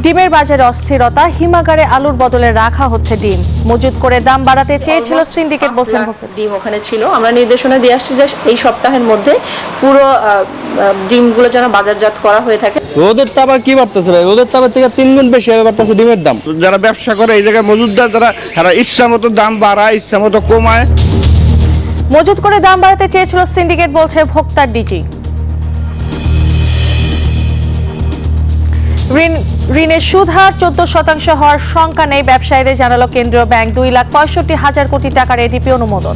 ডিমের বাজারে অস্থিরতা, হিমাগারে আলুর বদলে রাখা হচ্ছে ডিম। মজুত করে দাম বাড়াতে চেয়েছিল সিন্ডিকেট, বলছেন ডিম ওখানে ছিল। আমরা নির্দেশনা দিয়ে আসছি যে এই সপ্তাহের মধ্যে পুরো ডিমগুলো যেন বাজারজাত করা হয়ে থাকে। রোদের তাপা কি বাড়তেছে ভাই, রোদের তাপের থেকে 3 গুণ বেশি বাড়তেছে ডিমের দাম। যারা ব্যবসা করে এই জায়গায় মজুতদার, তারা ইচ্ছা মতো দাম বাড়ায়, ইচ্ছা মতো কমায়। মজুত করে দাম বাড়াতে চেয়েছিল সিন্ডিকেট, বলছে ভোক্তার ডিজি। ঋণের সুদ হার 14% হওয়ার শঙ্কা নেই ব্যবসায়ীদের, জানালো কেন্দ্রীয় ব্যাংক। 2,65,000 কোটি টাকার এডিপি অনুমোদন।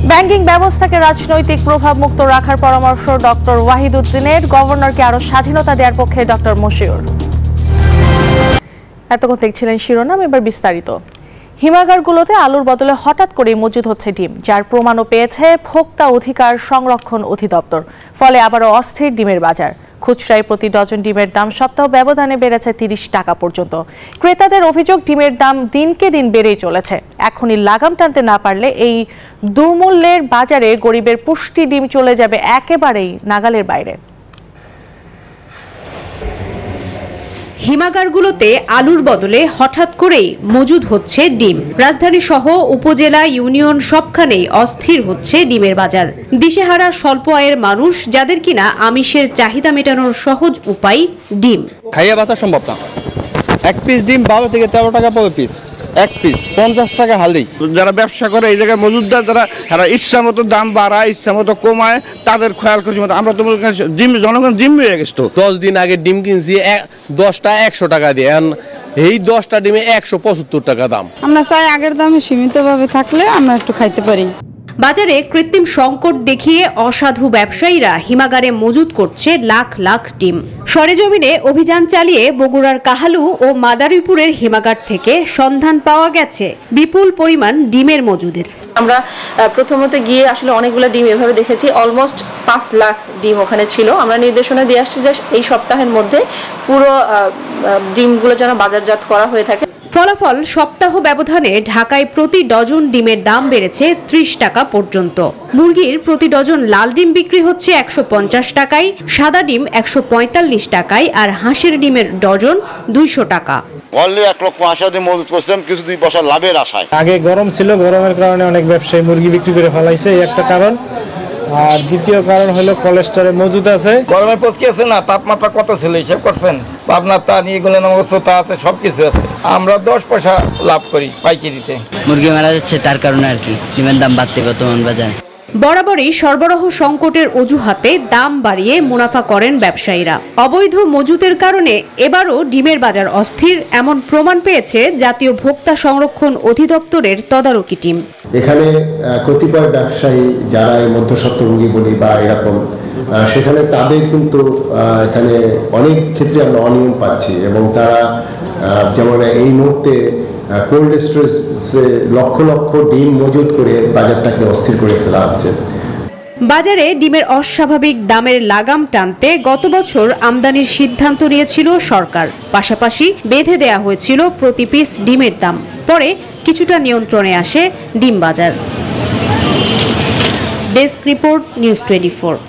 ব্যাংকিং ব্যবস্থাকে রাজনৈতিক প্রভাব মুক্ত রাখার পরামর্শ ডক্টর ওয়াহিদুদ্দিনের। গভর্নরকে আরো স্বাধীনতা দেওয়ার পক্ষে ডক্টর মশিউর। এতক্ষণ দেখছিলেন শিরোনাম, এবার বিস্তারিত। হিমাগারগুলোতে আলুর বদলে হঠাৎ করেই মজুদ হচ্ছে ডিম, যার প্রমাণও পেয়েছে ভোক্তা অধিকার সংরক্ষণ অধিদপ্তর। ফলে আবারও অস্থির ডিমের বাজার। খুচরায় প্রতি ডজন ডিমের দাম সপ্তাহ ব্যবধানে বেড়েছে 30 টাকা পর্যন্ত। ক্রেতাদের অভিযোগ, ডিমের দাম দিনকে দিন বেড়েই চলেছে। এখনই লাগাম টানতে না পারলে এই দুর্মূল্যের বাজারে গরিবের পুষ্টি ডিম চলে যাবে একেবারেই নাগালের বাইরে। হিমাগারগুলোতে আলুর বদলে হঠাৎ করেই মজুদ হচ্ছে ডিম। রাজধানী সহ উপজেলা, ইউনিয়ন সবখানেই অস্থির হচ্ছে ডিমের বাজার। দিশেহারা স্বল্প আয়ের মানুষ, যাদের কিনা আমিষের চাহিদা মেটানোর সহজ উপায় ডিম। খাইয়া বাঁচা সম্ভব না। 1 পিস ডিম 12 থেকে 13 টাকা পড়ে পিস, 1 পিস 50 টাকা হালি। যারা ব্যবসা করে এই জায়গায় মজুতদার, তারা ইচ্ছা মতো দাম বাড়ায়, ইচ্ছা মতো কমায়, তাদের খেয়াল করছি মতো। আমরা তো জনগণ জিম হয়ে গেছে। তো 10 দিন আগে ডিম কিনছি 10টা 100 টাকা দিয়ে, এই 10টা ডিমে 175 টাকা দাম। আমরা চাই আগের দামে সীমিতভাবে থাকলে আমরা একটু খাইতে পারি। বাজারে কৃত্রিম সংকট দেখিয়ে অসাধু ব্যবসায়ীরা হিমাগারে মজুত করছে লাখ লাখ ডিম। সরেজমিনে অভিযান চালিয়ে বগুড়ার কাহালু ও মাদারীপুরের হিমাগার থেকে সন্ধান পাওয়া গেছে বিপুল পরিমাণ ডিমের মজুদের। আমরা প্রথমত গিয়ে আসলে অনেকগুলো ডিম এভাবে দেখেছি, অলমোস্ট 5 লাখ ডিম ওখানে ছিল। আমরা নির্দেশনা দিয়ে আসছি যে এই সপ্তাহের মধ্যে পুরো ডিমগুলো যেন বাজারজাত করা হয়ে থাকে। ফলাফল, সপ্তাহ ব্যবধানে ঢাকায় প্রতি ডজন ডিমের দাম বেড়েছে 30 টাকা পর্যন্ত। মুরগির প্রতি ডজন লাল ডিম বিক্রি হচ্ছে 150 টাকায়, সাদা ডিম 145 টাকায়, আর হাঁসের ডিমের ডজন 200 টাকা। বললে 1 লক্ষ আশা দিয়ে মজুত করছিলাম কিছু 2 পয়সা লাভের আশায়। আগে গরম ছিল, গরমের কারণে অনেক ব্যবসায়ী মুরগি বিক্রি করে ফেলাইছে, এই একটা কারণ। আর দ্বিতীয় কারণ হলো কোলেস্টেরল মজুদ আছে। গরমের পচকি আছে না, তাপমাত্রা কত ছিল হিসাব করছেন? আপনার তা নিয়ে গেলেন, তা আছে, সবকিছু আছে। আমরা 10 পয়সা লাভ করি পাইকারিতে। মুরগি মারা যাচ্ছে, তার কারণে আর কি ডিমের দাম বাড়তে বর্তমান বাজারে। বরাবরই সরবরাহ সংকটের অজুহাতে দাম বাড়িয়ে মুনাফা করেন ব্যবসায়ীরা। অবৈধ মজুতের কারণে এবারও ডিমের বাজার অস্থির, এমন প্রমাণ পেয়েছে জাতীয় ভোক্তা সংরক্ষণ অধিদপ্তরের তদারকি টিম। এখানে কতিপয় ব্যবসায়ী যারা মধ্যস্বত্বভোগী বলি বা এরকম, সেখানে তাদের কিন্তু এখানে অনেক ক্ষেত্রে আমরা অনিয়ম পাচ্ছি, এবং তারা যেমন এই মুহূর্তে কোল্ড স্টোরেজে লক্ষ লক্ষ ডিম মজুত করে বাজারটাকে অস্থির করে ফেলা হচ্ছে। বাজারে ডিমের অস্বাভাবিক দামের লাগাম টানতে গত বছর আমদানির সিদ্ধান্ত নিয়েছিল সরকার। পাশাপাশি বেঁধে দেয়া হয়েছিল প্রতি পিস ডিমের দাম। পরে কিছুটা নিয়ন্ত্রণে আসে ডিম বাজার। Desk report, news 24।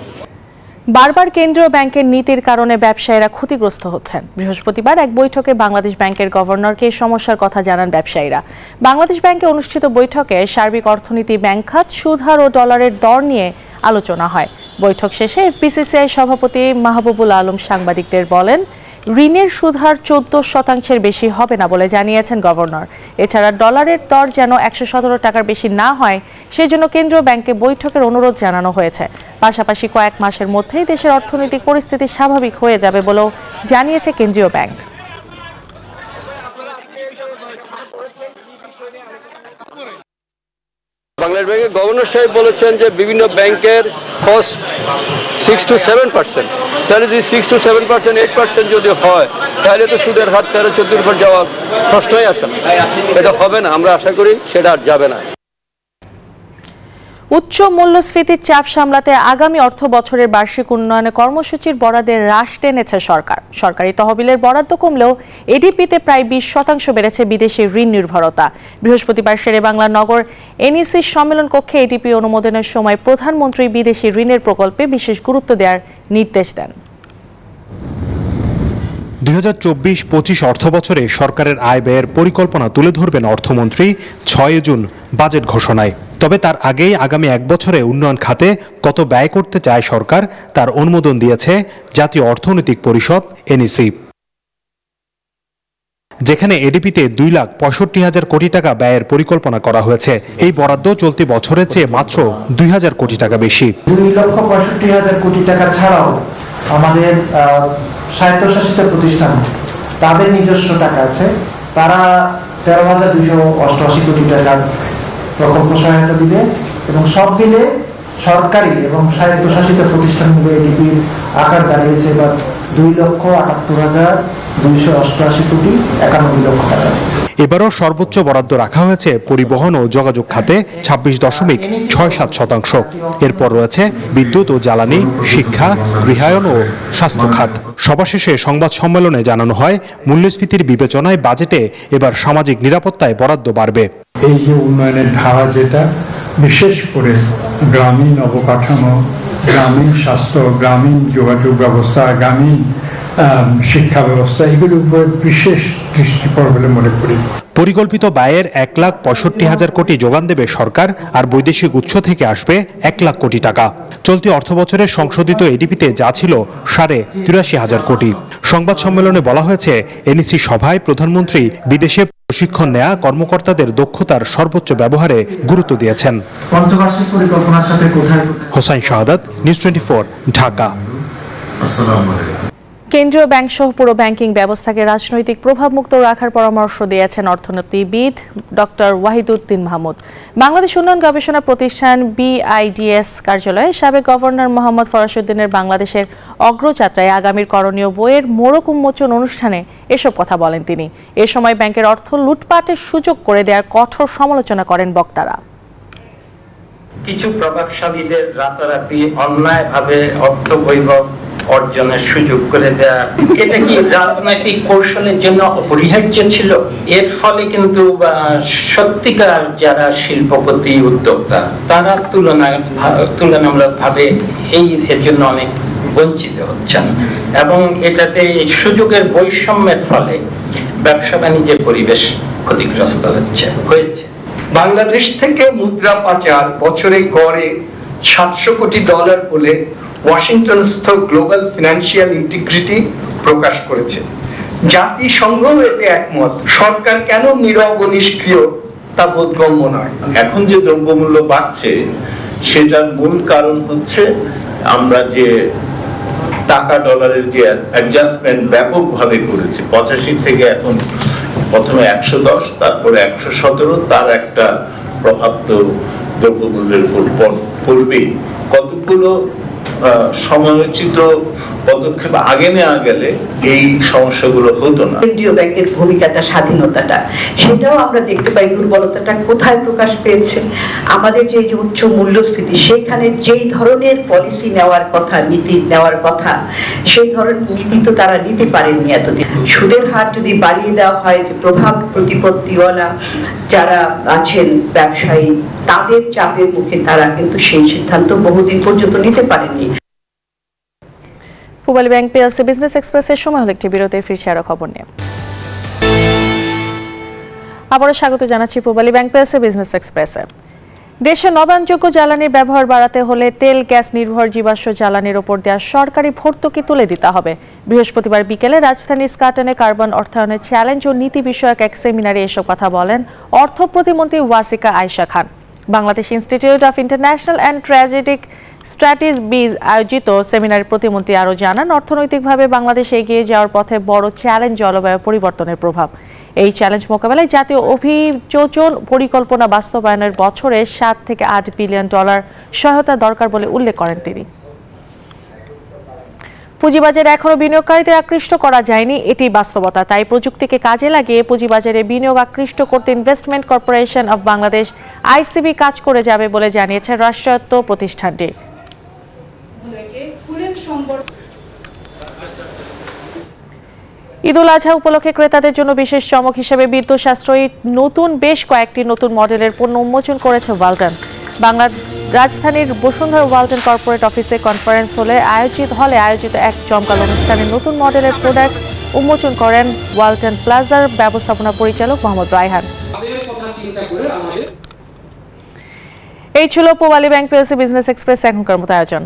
বারবার কেন্দ্রীয় ব্যাংকের নীতির কারণে ব্যবসায়ীরা ক্ষতিগ্রস্ত হচ্ছেন। বৃহস্পতিবার এক বৈঠকে বাংলাদেশ ব্যাংকের গভর্নরকে সমস্যার কথা জানান ব্যবসায়ীরা। বাংলাদেশ ব্যাংকে অনুষ্ঠিত বৈঠকে সার্বিক অর্থনীতি, ব্যাংক খাত, সুদ হার ও ডলারের দর নিয়ে আলোচনা হয়। বৈঠক শেষে এফবিসিসিআই সভাপতি মাহবুবুল আলম সাংবাদিকদের বলেন, ঋণের সুদ হার 14% বেশি হবে না বলে জানিয়েছেন গভর্নর। এছাড়া ডলারের দর যেন 117 টাকার বেশি না হয়, সেজন্য কেন্দ্রীয় ব্যাংকে বৈঠকের অনুরোধ জানানো হয়েছে। পাশাপাশি কয়েক মাসের মধ্যেই দেশের অর্থনৈতিক পরিস্থিতি স্বাভাবিক হয়ে যাবে বলেও জানিয়েছে কেন্দ্রীয় ব্যাংক। বাংলাদেশ ব্যাংকের গভর্নর সাহেব বলেছেন যে বিভিন্ন ব্যাংকের কস্ট 6 to 7%। তাহলে যদি 6 to 7%, 8% যদি হয়, তাহলে তো সুদের হার 13-14% যাওয়ার প্রশ্নই আসে না। এটা হবে না, আমরা আশা করি সেটা আর যাবে না। উচ্চ মূল্যস্ফীতির চাপ সামলাতে আগামী অর্থ বছরের বার্ষিক উন্নয়ন কর্মসূচির বরাদ্দের হ্রাস টেনেছে সরকার। সরকারি তহবিলের বরাদ্দ কমলেও এডিপিতে প্রায় 20% বেড়েছে বিদেশি ঋণ নির্ভরতা। বৃহস্পতিবার শেরেবাংলা নগর এনইসি সম্মেলন কক্ষে এডিপি অনুমোদনের সময় প্রধানমন্ত্রী বিদেশি ঋণের প্রকল্পে বিশেষ গুরুত্ব দেওয়ার নির্দেশ দেন। 2024-25 অর্থবছরে সরকারের আয় ব্যয়ের পরিকল্পনা তুলে ধরবেন অর্থমন্ত্রী 6 জুন বাজেট ঘোষণায়। তবে তার আগেই আগামী এক বছরে উন্নয়ন খাতে কত ব্যয় করতে চায় সরকার তার অনুমোদন দিয়েছে জাতীয় অর্থনৈতিক পরিষদ NEC। যেখানে এডিপিতে 2,65,000 কোটি টাকা ব্যয়ের পরিকল্পনা করা হয়েছে, এই বরাদ্দ চলতি বছরের চেয়ে মাত্র 2,000 কোটি টাকা বেশি। 2,65,000 কোটি টাকা ছাড়াও আমাদের স্বায়ত্তশাসিত প্রতিষ্ঠান তাদের নিজস্ব টাকা আছে, তারা 13,288 কোটি টাকার প্রকল্প সহায়তা দিবে এবং সব মিলে সরকারি এবং স্বায়ত্তশাসিত প্রতিষ্ঠানগুলো এডিপির আকার দাঁড়িয়েছে এবার 2,78,288 কোটি 91 লক্ষ টাকা। এবারও সর্বোচ্চ বরাদ্দ রাখা হয়েছে পরিবহন ও যোগাযোগ খাতে 26.67%। এরপর রয়েছে বিদ্যুৎ ও জ্বালানি, শিক্ষা, গৃহায়ন ও স্বাস্থ্য খাত। সভা শেষে সংবাদ সম্মেলনে জানানো হয়, মূল্যস্ফীতির বিবেচনায় বাজেটে এবার সামাজিক নিরাপত্তায় বরাদ্দ বাড়বে। এই যে উন্নয়নের ধারা, যেটা বিশেষ করে গ্রামীণ অবকাঠামো, গ্রামীণ স্বাস্থ্য, গ্রামীণ যোগাযোগ ব্যবস্থা, গ্রামীণ শিক্ষা ব্যবস্থা, এগুলোর উপর বিশেষ দৃষ্টি পড়বে বলে মনে করি। পরিকল্পিত ব্যয়ের 1,65,000 কোটি যোগান দেবে সরকার, আর বৈদেশিক উৎস থেকে আসবে 1 লাখ কোটি টাকা। চলতি অর্থবছরের সংশোধিত এডিপিতে যা ছিল 83,500 কোটি। সংবাদ সম্মেলনে বলা হয়েছে, NEC সভায় প্রধানমন্ত্রী বিদেশে প্রশিক্ষণ নেয়া কর্মকর্তাদের দক্ষতার সর্বোচ্চ ব্যবহারে গুরুত্ব দিয়েছেন। পঞ্চবার্ষিক পরিকল্পনার সাথে কোথায় হোসাইন শাহাদাত, নিউজ 24, ঢাকা। কেন্দ্রীয় ব্যাংক সহ পুরো ব্যাংকিং ব্যবস্থাকে রাজনৈতিক প্রভাবমুক্ত রাখার পরামর্শ দিয়েছেন অর্থনীতিবিদ ডক্টর ওয়াহিদুদ্দিন মাহমুদ। বাংলাদেশ উন্নয়ন গবেষণা প্রতিষ্ঠান BIDS কার্যালয়ে সাবেক গভর্নর মোহাম্মদ ফরাসউদ্দিনের বাংলাদেশের অগ্রযাত্রায় আগামীর করণীয় বইয়ের মোড়ক উন্মোচন অনুষ্ঠানে এসব কথা বলেন তিনি। এ সময় ব্যাংকের অর্থ লুটপাটের সুযোগ করে দেওয়ার কঠোর সমালোচনা করেন বক্তারা। কিছু প্রভাবশালীদের রাতারাতি অন্যায়ভাবে অর্থ বৈভব অর্জনের সুযোগ করে দেয়া, এটা কি রাজনৈতিক কৌশলের জন্য অপরিহার্য ছিল? এর ফলে কিন্তু সত্যিকার যারা শিল্পপতি, উদ্যোক্তা, তারা তুলনামূলকভাবে এর জন্য অনেক বঞ্চিত হচ্ছেন এবং এটাতে সুযোগের বৈষম্যের ফলে ব্যবসা বাণিজ্যের পরিবেশ ক্ষতিগ্রস্ত হয়েছে। বাংলাদেশ থেকে মুদ্রা পাচার বছরে গড়ে $700 কোটি বলে ওয়াশিংটনস্থ গ্লোবাল ফিনান্সিয়াল ইন্টিগ্রিটি প্রকাশ করেছে। জাতিসংঘ এতে একমত। সরকার কেন নীরব ও নিষ্ক্রিয় তা বোধগম্য নয়। এখন যে দ্রব্যমূল্য বাড়ছে সেটার মূল কারণ হচ্ছে আমরা যে টাকা ডলারের যে অ্যাডজাস্টমেন্ট ব্যাপকভাবে করেছে, 85 থেকে এখন প্রথমে 110, তারপরে 117, তার একটা প্রভাব তো দ্রব্যমূল্যের উপর পড়বেই। কতগুলো সময়োচিত পদক্ষেপ আগে নেওয়া গেলে এই সমস্যাগুলো হতো না। কেন্দ্রীয় ব্যাংকের ভূমিকাটা, স্বাধীনতাটা, সেটাও আমরা দেখতে পাই দুর্বলতাটা কোথায় প্রকাশ পেয়েছে। আমাদের যে উচ্চ মূল্যস্ফীতি, সেখানে যেই ধরনের পলিসি নেওয়ার কথা, নীতি নেওয়ার কথা, সেই ধরনের নীতি তো তারা নিতে পারেননি এতদিন। সুদের হার যদি বাড়িয়ে দেওয়া হয়, যে প্রভাব প্রতিপত্তিওয়ালা যারা আছেন ব্যবসায়ী, তাদের চাপের মুখে তারা কিন্তু সেই সিদ্ধান্ত বহুদিন পর্যন্ত নিতে পারেননি। পূবালী ব্যাংক পিএলসি বিজনেস এক্সপ্রেসের সময় হলো একটি বিরতি, ফিরছি আরো খবর নিয়ে। আবারও স্বাগত জানাচ্ছি পূবালী ব্যাংক পিএলসি বিজনেস এক্সপ্রেসে। দেশে নবায়নযোগ্য জ্বালানির ব্যবহার বাড়াতে হলে তেল, গ্যাস নির্ভর জীবাশ্ম জ্বালানির ওপর দেওয়া সরকারি ভর্তুকি তুলে দিতে হবে। বৃহস্পতিবার বিকেলে রাজধানীর স্কাটনে কার্বন অর্থায়নের চ্যালেঞ্জ ও নীতি বিষয়ক এক সেমিনারে এসব কথা বলেন অর্থ প্রতিমন্ত্রী Wasika Ayesha Khan. Bangladesh institute of international and strategies আয়োজিত সেমিনারে প্রতিমন্ত্রী আরও জানান, অর্থনৈতিকভাবে বাংলাদেশ এগিয়ে যাওয়ার পথে বড় চ্যালেঞ্জ জলবায়ু পরিবর্তনের প্রভাব। এই চ্যালেঞ্জ মোকাবেলায় জাতীয় অভিযোজন পরিকল্পনা বাস্তবায়নের বছরে $7 থেকে $8 বিলিয়ন সহায়তা দরকার বলে উল্লেখ করেন তিনি। পুঁজিবাজারে এখনো বিনিয়োগকারীদের আকৃষ্ট করা যায়নি, এটি বাস্তবতা। তাই প্রযুক্তিকে কাজে লাগিয়ে পুঁজিবাজারে বিনিয়োগ আকৃষ্ট করতে investment corporation of Bangladesh ICB কাজ করে যাবে বলে জানিয়েছে রাষ্ট্রায়ত্ত প্রতিষ্ঠানটি। ঈদুল আজহা উপলক্ষে ক্রেতাদের জন্য বিশেষ চমক হিসেবে বিদ্যুৎ সাশ্রয়ী বেশ কয়েকটি নতুন মডেলের পণ্য উন্মোচন করেছে ওয়ালটন। বাংলা রাজধানীর বসুন্ধরা ওয়ালটন কর্পোরেট অফিসে কনফারেন্স হলে আয়োজিত এক জমকালো অনুষ্ঠানে নতুন মডেলের প্রোডাক্টস উন্মোচন করেন ওয়ালটন প্লাজার ব্যবস্থাপনা পরিচালক মোহাম্মদ রায়হান। এই ছিল Pubali bank PLC business express এখনকার মতো আয়োজন।